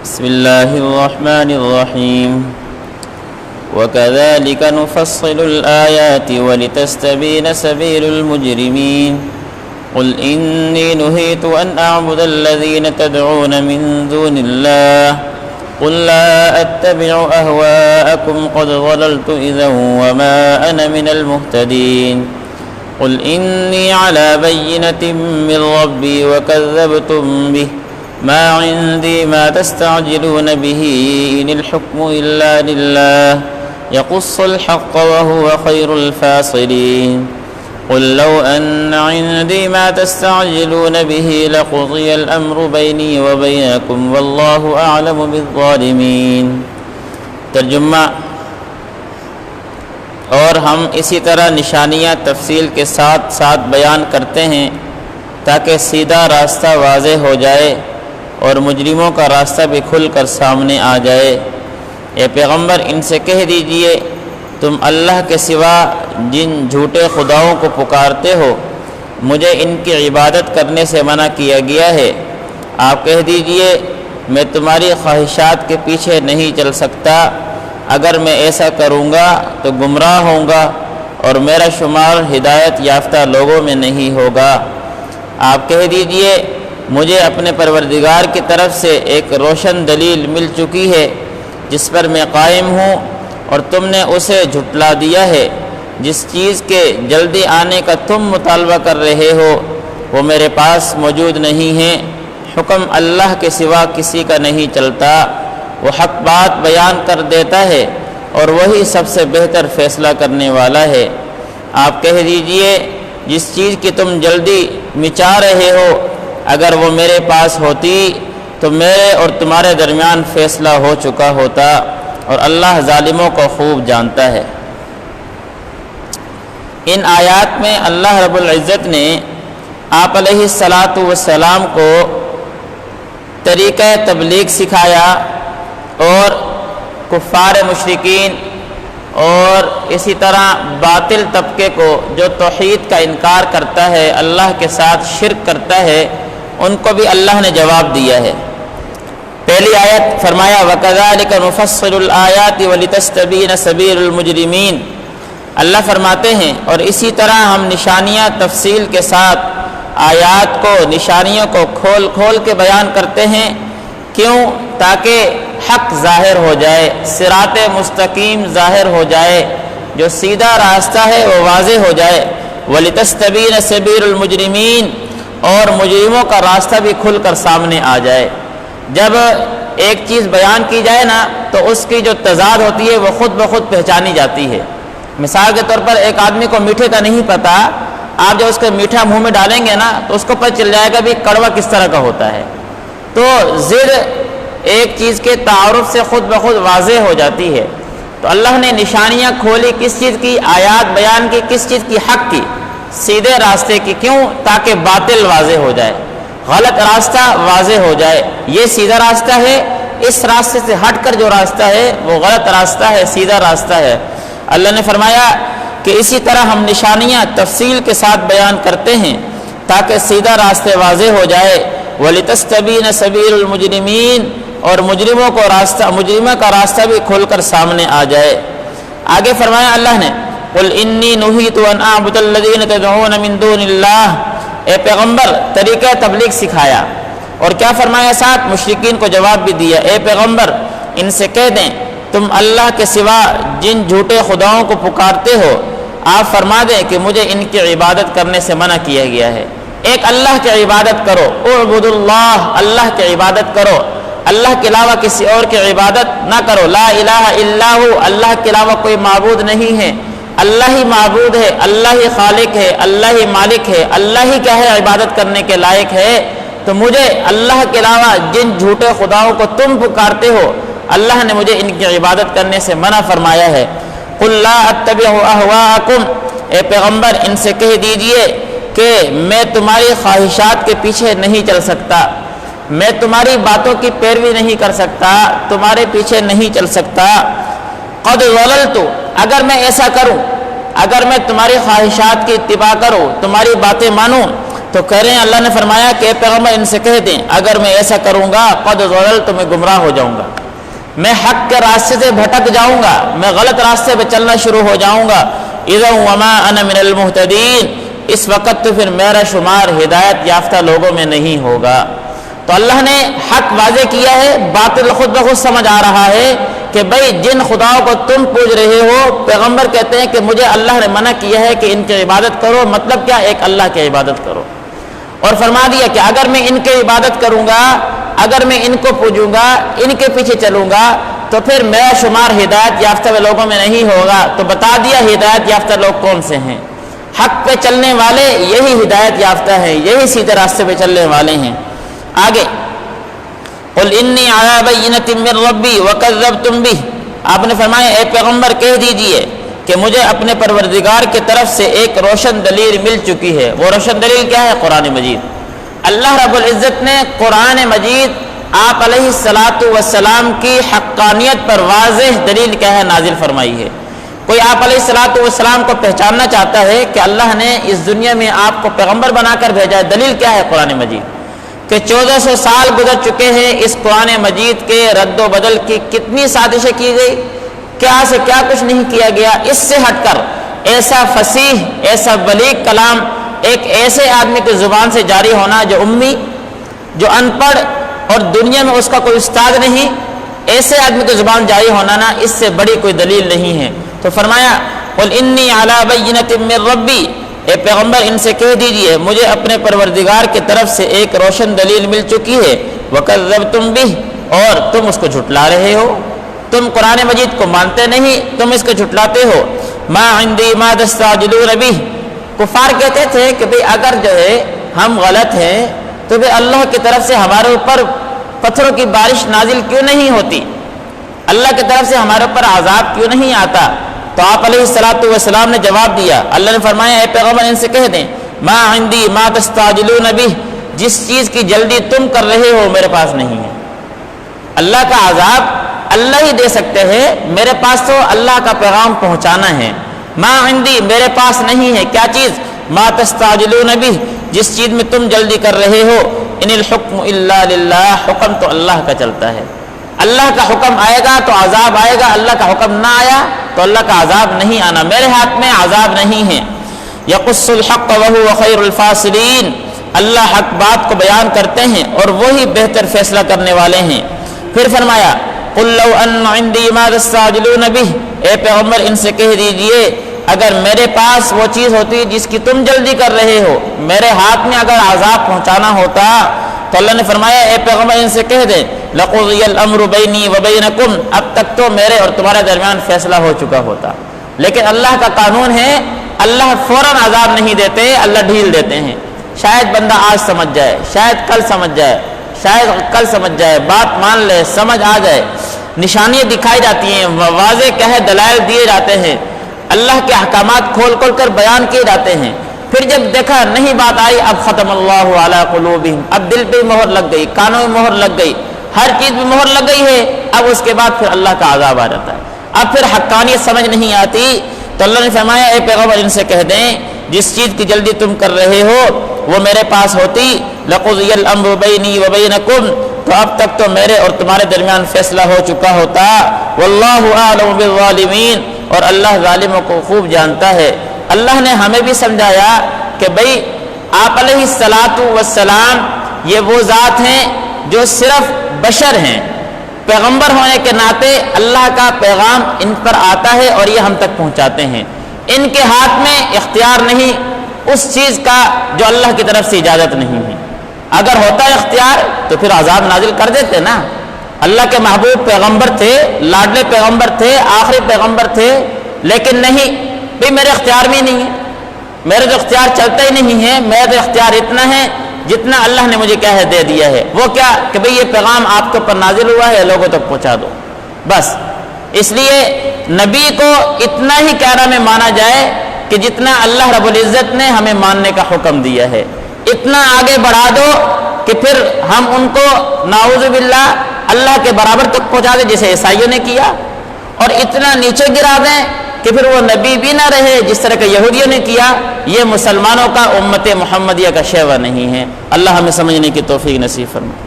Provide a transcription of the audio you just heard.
بسم الله الرحمن الرحيم وكذلك نفصل الآيات ولتستبين سبيل المجرمين قل إني نهيت أن أعبد الذين تدعون من دون الله قل لا أتبع أهواءكم قد ضللت إذا وما أنا من المهتدين قل إني على بينة من ربي وكذبتم به ما عندي ما تستعجلون به إن الحكم إلا لله يقص الحق وهو خير الفاصلين قل لو أن عندي ما تستعجلون به لقضي الأمر بيني وبينكم والله أعلم بالظالمين۔ ترجمہ: اور ہم اسی طرح نشانیاں تفصیل کے ساتھ ساتھ بیان کرتے ہیں تاکہ سیدھا راستہ واضح ہو جائے اور مجرموں کا راستہ بھی کھل کر سامنے آ جائے۔ اے پیغمبر، ان سے کہہ دیجئے تم اللہ کے سوا جن جھوٹے خداؤں کو پکارتے ہو مجھے ان کی عبادت کرنے سے منع کیا گیا ہے۔ آپ کہہ دیجئے میں تمہاری خواہشات کے پیچھے نہیں چل سکتا، اگر میں ایسا کروں گا تو گمراہ ہوں گا اور میرا شمار ہدایت یافتہ لوگوں میں نہیں ہوگا۔ آپ کہہ دیجئے مجھے اپنے پروردگار کی طرف سے ایک روشن دلیل مل چکی ہے جس پر میں قائم ہوں اور تم نے اسے جھٹلا دیا ہے۔ جس چیز کے جلدی آنے کا تم مطالبہ کر رہے ہو وہ میرے پاس موجود نہیں ہے۔ حکم اللہ کے سوا کسی کا نہیں چلتا، وہ حق بات بیان کر دیتا ہے اور وہی سب سے بہتر فیصلہ کرنے والا ہے۔ آپ کہہ دیجئے جس چیز کی تم جلدی مچا رہے ہو اگر وہ میرے پاس ہوتی تو میرے اور تمہارے درمیان فیصلہ ہو چکا ہوتا، اور اللہ ظالموں کو خوب جانتا ہے۔ ان آیات میں اللہ رب العزت نے آپ علیہ السلام کو طریقہ تبلیغ سکھایا اور کفار مشرکین اور اسی طرح باطل طبقے کو جو توحید کا انکار کرتا ہے، اللہ کے ساتھ شرک کرتا ہے، ان کو بھی اللہ نے جواب دیا ہے۔ پہلی آیت فرمایا وَكَذَلِكَ نُفَصِّلُ الْآيَاتِ وَلِتَسْتَبِينَ سَبِيلُ الْمُجْرِمِينَ۔ اللہ فرماتے ہیں اور اسی طرح ہم نشانیاں تفصیل کے ساتھ آیات کو، نشانیوں کو کھول کھول کے بیان کرتے ہیں۔ کیوں؟ تاکہ حق ظاہر ہو جائے، صراط مستقیم ظاہر ہو جائے، جو سیدھا راستہ ہے وہ واضح ہو جائے۔ وَلِتَسْتَبِينَ سَبِيلُ الْمُجْرِمِينَ، اور مجرموں کا راستہ بھی کھل کر سامنے آ جائے۔ جب ایک چیز بیان کی جائے نا تو اس کی جو تضاد ہوتی ہے وہ خود بخود پہچانی جاتی ہے۔ مثال کے طور پر ایک آدمی کو میٹھے کا نہیں پتہ، آپ جب اس کو میٹھا منہ میں ڈالیں گے نا تو اس کو پتہ چل جائے گا بھی کڑوا کس طرح کا ہوتا ہے۔ تو ضد ایک چیز کے تعارف سے خود بخود واضح ہو جاتی ہے۔ تو اللہ نے نشانیاں کھولی کس چیز کی؟ آیات بیان کی کس چیز کی؟ حق کی، سیدھے راستے کی۔ کیوں؟ تاکہ باطل واضح ہو جائے، غلط راستہ واضح ہو جائے۔ یہ سیدھا راستہ ہے، اس راستے سے ہٹ کر جو راستہ ہے وہ غلط راستہ ہے، سیدھا راستہ ہے۔ اللہ نے فرمایا کہ اسی طرح ہم نشانیاں تفصیل کے ساتھ بیان کرتے ہیں تاکہ سیدھا راستے واضح ہو جائے۔ وَلِتَسْتَبِينَ سَبِيلُ الْمُجْرِمِينَ، اور مجرموں کا راستہ بھی کھل کر سامنے آ جائے۔ آگے فرمایا اللہ نے قُلْ إِنِّي نُهِيتُ أَنْ أَعْبُدَ الَّذِينَ تَدْعُونَ مِن دُونِ اللَّهِ۔ اے پیغمبر طریقہ تبلیغ سکھایا، اور کیا فرمایا ساتھ؟ مشرکین کو جواب بھی دیا، اے پیغمبر ان سے کہہ دیں تم اللہ کے سوا جن جھوٹے خداؤں کو پکارتے ہو آپ فرما دیں کہ مجھے ان کی عبادت کرنے سے منع کیا گیا ہے۔ ایک اللہ کی عبادت کرو، اعبدوا اللہ، اللہ کی عبادت کرو، اللہ کے علاوہ کسی اور کی عبادت نہ کرو۔ لا الہ الا ہو، اللہ کے علاوہ کوئی معبود نہیں ہے، اللہ ہی معبود ہے، اللہ ہی خالق ہے، اللہ ہی مالک ہے، اللہ ہی کیا ہے عبادت کرنے کے لائق ہے۔ تو مجھے اللہ کے علاوہ جن جھوٹے خداؤں کو تم پکارتے ہو اللہ نے مجھے ان کی عبادت کرنے سے منع فرمایا ہے۔ قل لا اتبع اہواءکم، اے پیغمبر ان سے کہہ دیجئے کہ میں تمہاری خواہشات کے پیچھے نہیں چل سکتا، میں تمہاری باتوں کی پیروی نہیں کر سکتا، تمہارے پیچھے نہیں چل سکتا۔ قد ضللت، اگر میں ایسا کروں، اگر میں تمہاری خواہشات کی اتباع کروں، تمہاری باتیں مانوں، تو کہہ رہے ہیں اللہ نے فرمایا کہ اے پیغمبر ان سے کہہ دیں اگر میں ایسا کروں گا قد ضللت تو میں گمراہ ہو جاؤں گا، میں حق کے راستے سے بھٹک جاؤں گا، میں غلط راستے پہ چلنا شروع ہو جاؤں گا۔ اذا وما انا من المهتدین، اس وقت تو پھر میرا شمار ہدایت یافتہ لوگوں میں نہیں ہوگا۔ تو اللہ نے حق واضح کیا ہے، باطل خود بخود سمجھ آ رہا ہے کہ بھئی جن خداؤں کو تم پوج رہے ہو، پیغمبر کہتے ہیں کہ مجھے اللہ نے منع کیا ہے کہ ان کی عبادت کرو، مطلب کیا؟ ایک اللہ کی عبادت کرو، اور فرما دیا کہ اگر میں ان کی عبادت کروں گا، اگر میں ان کو پوجوں گا، ان کے پیچھے چلوں گا تو پھر میرا شمار ہدایت یافتہ لوگوں میں نہیں ہوگا۔ تو بتا دیا ہدایت یافتہ لوگ کون سے ہیں، حق پہ چلنے والے یہی ہدایت یافتہ ہیں، یہی سیدھے راستے پہ چلنے والے ہیں۔ آگے قل انی علی بینۃ من ربی وکذبتم بہ، آپ نے فرمایا اے پیغمبر کہہ دیجئے کہ مجھے اپنے پروردگار کی طرف سے ایک روشن دلیل مل چکی ہے۔ وہ روشن دلیل کیا ہے؟ قرآن مجید۔ اللہ رب العزت نے قرآن مجید آپ علیہ السلام کی حقانیت پر واضح دلیل کیا ہے نازل فرمائی ہے۔ کوئی آپ علیہ السلام کو پہچاننا چاہتا ہے کہ اللہ نے اس دنیا میں آپ کو پیغمبر بنا کر بھیجا ہے، دلیل کیا ہے؟ قرآن مجید۔ کہ 1400 سال گزر چکے ہیں، اس قرآن مجید کے رد و بدل کی کتنی سازشیں کی گئی، کیا سے کیا کچھ نہیں کیا گیا۔ اس سے ہٹ کر ایسا فصیح، ایسا بلیغ کلام ایک ایسے آدمی کی زبان سے جاری ہونا جو امی، جو ان پڑھ اور دنیا میں اس کا کوئی استاد نہیں، ایسے آدمی کی زبان جاری ہونا نا، اس سے بڑی کوئی دلیل نہیں ہے۔ تو فرمایا قل انی علی بینۃ من ربی، اے پیغمبر ان سے کہہ دیجئے مجھے اپنے پروردگار کی طرف سے ایک روشن دلیل مل چکی ہے، وکذبتم بہ، اور تم اس کو جھٹلا رہے ہو، تم قرآن مجید کو مانتے نہیں، تم اس کو جھٹلاتے ہو۔ ما عندی ما تستعجلون بہ، کفار کہتے تھے کہ بھئی اگر جو ہے ہم غلط ہیں تو پھر اللہ کی طرف سے ہمارے اوپر پتھروں کی بارش نازل کیوں نہیں ہوتی، اللہ کی طرف سے ہمارے اوپر عذاب کیوں نہیں آتا؟ تو آپ علیہ السلام نے جواب دیا، اللہ نے فرمایا اے پیغمبر ان سے کہہ دیں ما عندی ما تستعجلون بہ، جس چیز کی جلدی تم کر رہے ہو میرے پاس نہیں ہے۔ اللہ کا عذاب اللہ ہی دے سکتے ہیں، میرے پاس تو اللہ کا پیغام پہنچانا ہے۔ ما عندی، میرے پاس نہیں ہے کیا چیز؟ ما تستعجلون بہ، جس چیز میں تم جلدی کر رہے ہو۔ ان الحکم الا للہ، حکم تو اللہ کا چلتا ہے، اللہ کا حکم آئے گا تو عذاب آئے گا، اللہ کا حکم نہ آیا تو اللہ کا عذاب نہیں آنا، میرے ہاتھ میں عذاب نہیں ہے۔ یقص الحق وهو خیر الفاصلین، اللہ حق بات کو بیان کرتے ہیں اور وہی بہتر فیصلہ کرنے والے ہیں۔ پھر فرمایا قل لو ان عندی ما تستعجلون بہ، اے پیغمبر ان سے کہہ دیجئے اگر میرے پاس وہ چیز ہوتی جس کی تم جلدی کر رہے ہو، میرے ہاتھ میں اگر عذاب پہنچانا ہوتا تو اللہ نے فرمایا اے پیغمبر ان سے کہہ دیں لقضی الامر بینی وبینکم، اب تک تو میرے اور تمہارے درمیان فیصلہ ہو چکا ہوتا۔ لیکن اللہ کا قانون ہے، اللہ فوراً عذاب نہیں دیتے، اللہ ڈھیل دیتے ہیں۔ شاید بندہ آج سمجھ جائے، شاید کل سمجھ جائے، شاید کل سمجھ جائے، بات مان لے، سمجھ آ جائے، نشانیاں دکھائی جاتی ہیں، واضح کہے دلائل دیے جاتے ہیں، اللہ کے احکامات کھول کھول کر بیان کیے جاتے ہیں۔ پھر جب دیکھا نہیں بات آئی، اب ختم اللہ علی قلوبہم، اب دل پہ مہر لگ گئی، کانوں میں مہر لگ گئی، ہر چیز میں مہر لگ گئی ہے، اب اس کے بعد پھر اللہ کا عذاب آ جاتا ہے، اب پھر حقانیت سمجھ نہیں آتی۔ تو اللہ نے فرمایا اے پیغمبر ان سے کہہ دیں جس چیز کی جلدی تم کر رہے ہو وہ میرے پاس ہوتی، لقضی الامر بینی وبینکم، تو اب تک تو میرے اور تمہارے درمیان فیصلہ ہو چکا ہوتا۔ واللہ اعلم بالظالمین، اور اللہ ظالموں کو خوب جانتا ہے۔ اللہ نے ہمیں بھی سمجھایا کہ بھئی آپ علیہ السلام یہ وہ ذات ہیں جو صرف بشر ہیں، پیغمبر ہونے کے ناطے اللہ کا پیغام ان پر آتا ہے اور یہ ہم تک پہنچاتے ہیں، ان کے ہاتھ میں اختیار نہیں اس چیز کا جو اللہ کی طرف سے اجازت نہیں ہے۔ اگر ہوتا ہے اختیار تو پھر عذاب نازل کر دیتے نا۔ اللہ کے محبوب پیغمبر تھے، لاڈلے پیغمبر تھے، آخری پیغمبر تھے، لیکن نہیں بھئی میرے اختیار میں نہیں ہے، میرے تو اختیار چلتا ہی نہیں ہے، میرا تو اختیار اتنا ہے جتنا اللہ نے مجھے کیا ہے دے دیا ہے۔ وہ کیا کہ بھئی یہ پیغام آپ کے اوپر نازل ہوا ہے، لوگوں تک پہنچا دو بس۔ اس لیے نبی کو اتنا ہی کہنا میں مانا جائے کہ جتنا اللہ رب العزت نے ہمیں ماننے کا حکم دیا ہے، اتنا آگے بڑھا دو کہ پھر ہم ان کو نعوذ باللہ اللہ کے برابر تک پہنچا دیں جیسے عیسائیوں نے کیا، اور اتنا نیچے گرا دیں کہ پھر وہ نبی بھی نہ رہے جس طرح کہ یہودیوں نے کیا، یہ مسلمانوں کا، امت محمدیہ کا شیوا نہیں ہے۔ اللہ ہمیں سمجھنے کی توفیق نصیب فرمائے۔